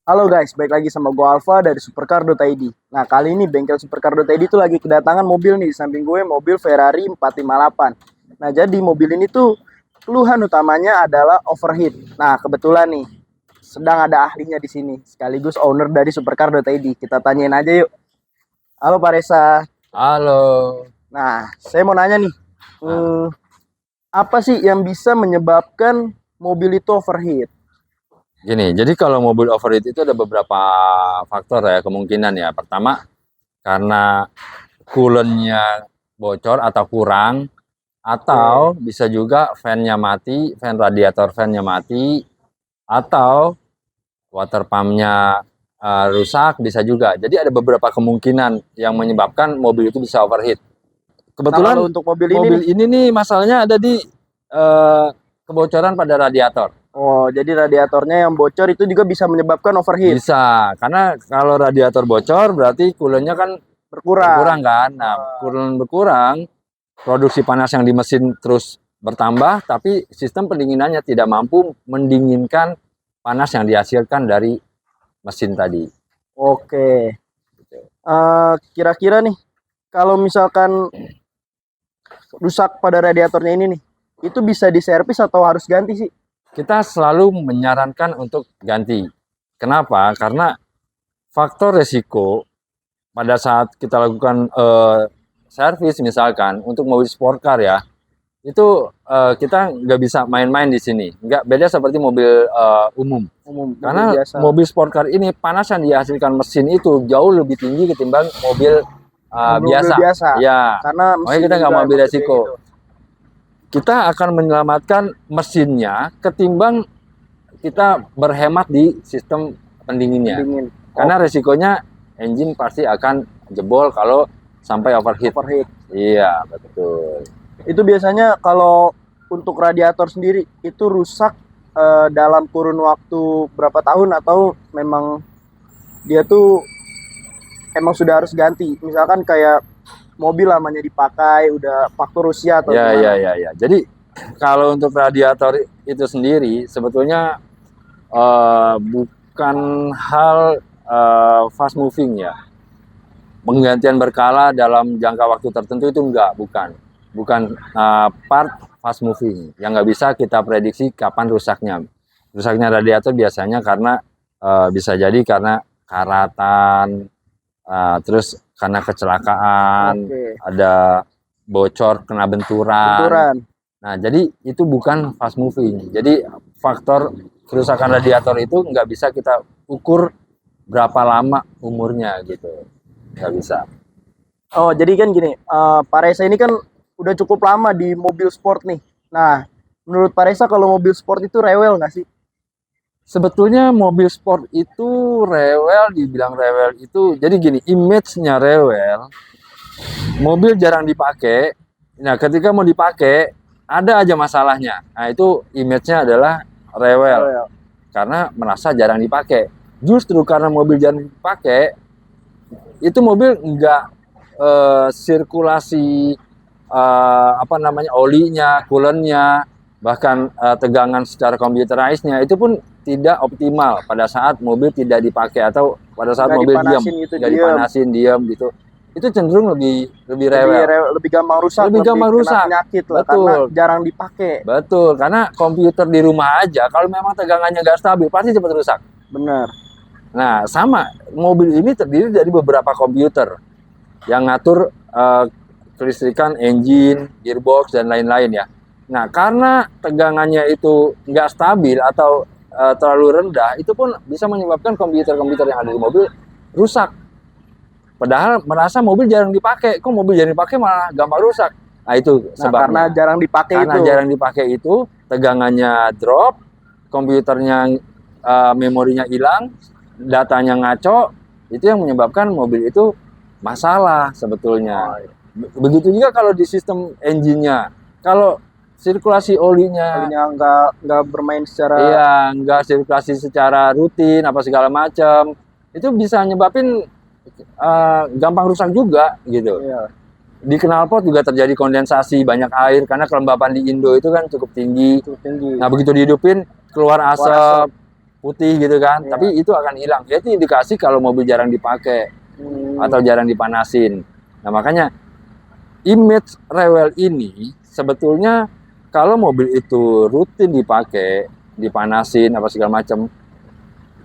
Halo guys, balik lagi sama gue Alfa dari Supercar.id. Nah, kali ini bengkel Supercar.id itu lagi kedatangan mobil nih. Di samping gue mobil Ferrari 458. Nah, jadi mobil ini tuh keluhan utamanya adalah overheat. Nah, kebetulan nih sedang ada ahlinya di sini, sekaligus owner dari Supercar.id. Kita tanyain aja yuk. Halo Pak Reza. Halo. Nah, saya mau nanya nih, Nah, apa sih yang bisa menyebabkan mobil itu overheat? gini, jadi kalau mobil overheat itu ada beberapa faktor ya, kemungkinan ya. Pertama, karena coolant-nya bocor atau kurang, atau Oke. bisa juga fan-nya mati, fan radiator fan-nya mati, atau water pump-nya rusak, bisa juga. Jadi ada beberapa kemungkinan yang menyebabkan mobil itu bisa overheat. Nah, kalau Kebetulan untuk mobil ini mobil nih, ini nih masalahnya ada di eh, kebocoran pada radiator. oh, jadi radiatornya yang bocor itu juga bisa menyebabkan overheat, Bisa, karena kalau radiator bocor berarti coolant-nya kan berkurang. berkurang kan. Nah, Eh, coolant berkurang, produksi panas yang di mesin terus bertambah, tapi sistem pendinginannya tidak mampu mendinginkan panas yang dihasilkan dari mesin tadi. Oke. Kira-kira nih, kalau misalkan rusak pada radiatornya ini nih, itu bisa diservis atau harus ganti sih? Kita selalu menyarankan untuk ganti. Kenapa? Karena faktor resiko pada saat kita lakukan servis misalkan untuk mobil sport car ya, itu kita nggak bisa main-main di sini. Nggak beda seperti mobil umum. Umum, mobil Karena biasa. mobil sport car ini panas yang dihasilkan mesin itu jauh lebih tinggi ketimbang mobil Mobil-mobil biasa. biasa. Ya, Karena makanya mesin kita nggak juga mau ambil emang gede resiko. gitu. Kita akan menyelamatkan mesinnya ketimbang kita berhemat di sistem pendinginnya. Pendingin. Karena Oh, resikonya engine pasti akan jebol kalau sampai overheat. overheat. Iya, betul. Itu biasanya kalau untuk radiator sendiri itu rusak dalam kurun waktu berapa tahun atau memang dia tuh emang sudah harus ganti. Misalkan kayak mobil lamanya dipakai, udah faktor usia atau Ya, ya, gimana. ya, ya. Jadi kalau untuk radiator itu sendiri sebetulnya bukan hal fast moving ya. Penggantian berkala dalam jangka waktu tertentu itu bukan part fast moving yang nggak bisa kita prediksi kapan rusaknya. Rusaknya radiator biasanya karena bisa jadi karena karatan, terus karena kecelakaan, Oke, ada bocor kena benturan. benturan. Nah, jadi itu bukan fast moving. Jadi faktor kerusakan radiator itu nggak bisa kita ukur berapa lama umurnya gitu. Nggak bisa. Oh, jadi kan gini, Pak Reza ini kan udah cukup lama di mobil sport nih. Nah, menurut Pak Reza kalau mobil sport itu rewel nggak sih? Sebetulnya mobil sport itu rewel, dibilang rewel itu, jadi gini, image-nya rewel, mobil jarang dipakai. Nah, ketika mau dipakai, ada aja masalahnya. Nah, itu image-nya adalah rewel, Rewel. karena merasa jarang dipakai. Justru karena mobil jarang dipakai, itu mobil nggak sirkulasi apa namanya olinya, coolant-nya, bahkan tegangan secara computerized-nya itu pun tidak optimal pada saat mobil tidak dipakai atau pada saat Nggak mobil diam, dipanasin gitu, nggak diem. dipanasin diam gitu. Itu cenderung lebih lebih Lebih rewel, lebih gampang rusak, lebih lebih gampang kena rusak. penyakit lah karena Betul, jarang dipakai. betul. Karena komputer di rumah aja kalau memang tegangannya nggak stabil pasti cepat rusak. Bener. Nah, sama mobil ini terdiri dari beberapa komputer yang ngatur kelistrikan engine, gearbox, dan lain-lain ya. Nah, karena tegangannya itu nggak stabil atau terlalu rendah, itu pun bisa menyebabkan komputer-komputer yang ada di mobil rusak. Padahal merasa mobil jarang dipakai, kok mobil jarang dipakai malah gampang rusak. Nah, itu Nah, karena sebabnya. jarang dipakai Karena itu. jarang dipakai itu, tegangannya drop, komputernya memorinya hilang, datanya ngaco, itu yang menyebabkan mobil itu masalah sebetulnya. Begitu juga kalau di sistem engine-nya. Kalau sirkulasi olinya Kalinya nggak bermain secara iya nggak sirkulasi secara rutin apa segala macam, itu bisa nyebabin gampang rusak juga gitu. ya, Di knalpot juga terjadi kondensasi banyak air karena kelembapan di Indo itu kan cukup tinggi. cukup tinggi. Nah, begitu dihidupin keluar Keluar asap. asap. putih gitu kan. Iya. Tapi itu akan hilang. Ya, itu indikasi kalau mobil jarang dipakai atau jarang dipanasin. Nah, makanya image rewel ini sebetulnya kalau mobil itu rutin dipakai, dipanasin apa segala macam,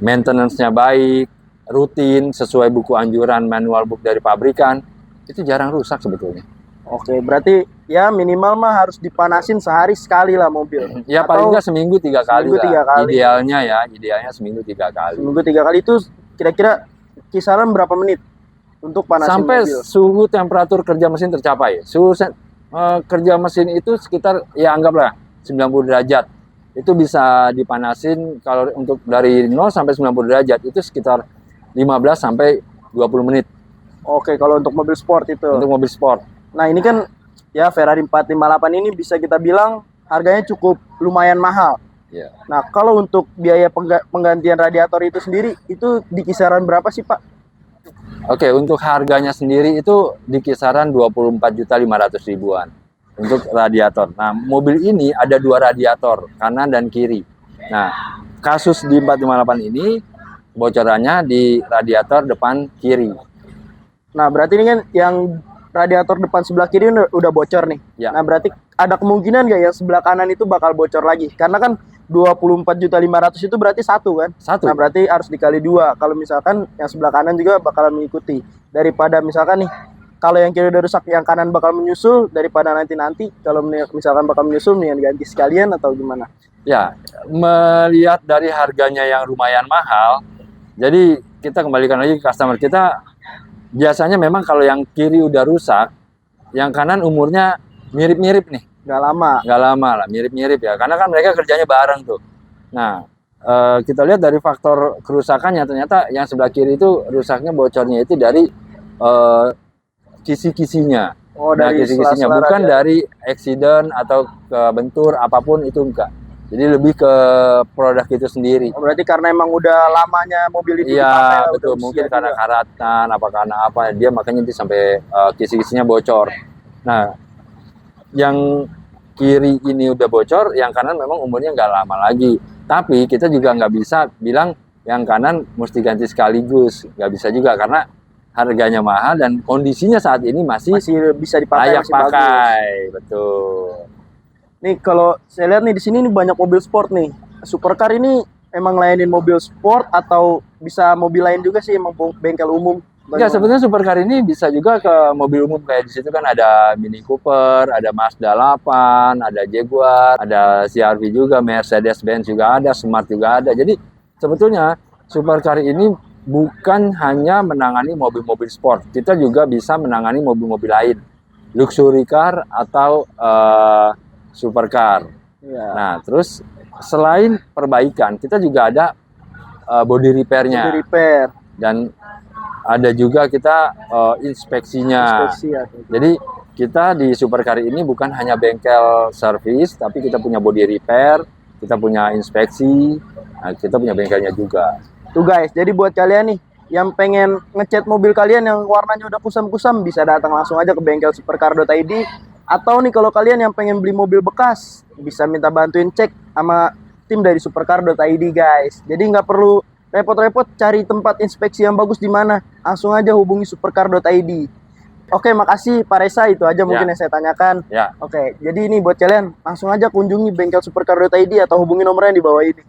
maintenance-nya baik, rutin sesuai buku anjuran manual book dari pabrikan, itu jarang rusak sebetulnya. Oke, berarti ya minimal mah harus dipanasin sehari sekali lah mobil. Ya Atau paling nggak seminggu 3 kali seminggu lah. 3 kali. Idealnya ya, idealnya seminggu 3 kali. Seminggu 3 kali itu kira-kira kisaran berapa menit untuk panasin Sampai mobil? suhu temperatur kerja mesin tercapai. Kerja mesin itu sekitar ya anggaplah 90 derajat. Itu bisa dipanasin kalau untuk dari 0 sampai 90 derajat itu sekitar 15 sampai 20 menit Oke, kalau untuk mobil sport itu. untuk mobil sport. Nah, ini kan ya Ferrari 458 ini bisa kita bilang harganya cukup lumayan mahal. Ya. Nah, kalau untuk biaya penggantian radiator itu sendiri itu di kisaran berapa sih, Pak? Oke, untuk harganya sendiri itu di kisaran 24.500.000-an untuk radiator. Nah, mobil ini ada 2 radiator, kanan dan kiri. Nah, kasus di 458 ini bocorannya di radiator depan kiri. Nah, berarti ini kan yang radiator depan sebelah kiri udah bocor nih. Ya. Nah, berarti ada kemungkinan nggak yang sebelah kanan itu bakal bocor lagi? Karena kan 24.500.000 itu berarti satu kan? Satu. Nah, berarti harus dikali 2. Kalau misalkan yang sebelah kanan juga bakalan mengikuti. Daripada misalkan nih, kalau yang kiri udah rusak, yang kanan bakal menyusul. Daripada nanti-nanti, kalau misalkan bakal menyusul, nih ganti sekalian atau gimana? Ya, melihat dari harganya yang lumayan mahal, jadi kita kembalikan lagi ke customer kita. Biasanya memang kalau yang kiri udah rusak, yang kanan umurnya mirip-mirip nih. Nggak lama. Nggak lama lah, mirip-mirip ya. Karena kan mereka kerjanya bareng tuh. Nah, kita lihat dari faktor kerusakannya, ternyata yang sebelah kiri itu rusaknya bocornya itu dari kisi-kisinya. Oh, Nah, dari kisi-kisinya sela-sela bukan radiator. dari accident atau kebentur apapun itu enggak. Jadi lebih ke produk itu sendiri. Oh, berarti karena emang udah lamanya mobil itu dipakai, Iya, udah betul. usia Mungkin karena juga. karatan, apa karena apa, dia makanya dia sampai kisi-kisinya bocor. Nah, yang kiri ini udah bocor, yang kanan memang umurnya nggak lama lagi. Tapi kita juga nggak bisa bilang yang kanan mesti ganti sekaligus. Nggak bisa juga, karena harganya mahal dan kondisinya saat ini masih Masih bisa dipakai, layak masih bagus. pakai. Betul. Nih kalau saya lihat nih di sini nih banyak mobil sport nih. Supercar ini emang layanin mobil sport atau bisa mobil lain juga sih, emang bengkel umum? Ya, sebenarnya supercar ini bisa juga ke mobil umum, kayak di situ kan ada Mini Cooper, ada Mazda 8, ada Jaguar, ada CR-V juga, Mercedes-Benz juga ada, Smart juga ada. Jadi sebetulnya supercar ini bukan hanya menangani mobil-mobil sport, kita juga bisa menangani mobil-mobil lain, luxury car atau supercar. Ya. Nah, terus selain perbaikan, kita juga ada body repair-nya. Body repair, Dan ada juga kita inspeksinya. inspeksi ya. Jadi kita di supercar ini bukan hanya bengkel servis, tapi kita punya body repair, kita punya inspeksi, nah, kita punya bengkelnya juga. Tuh guys, jadi buat kalian nih yang pengen ngecat mobil kalian yang warnanya udah kusam-kusam, bisa datang langsung aja ke bengkel supercar.id. Atau nih kalau kalian yang pengen beli mobil bekas, bisa minta bantuin cek sama tim dari supercar.id guys. Jadi nggak perlu repot-repot cari tempat inspeksi yang bagus di mana. Langsung aja hubungi supercar.id. Oke, makasih Pak Reza, itu aja mungkin yang saya tanyakan. Ya. Oke, jadi ini buat kalian langsung aja kunjungi bengkel supercar.id atau hubungi nomor yang di bawah ini.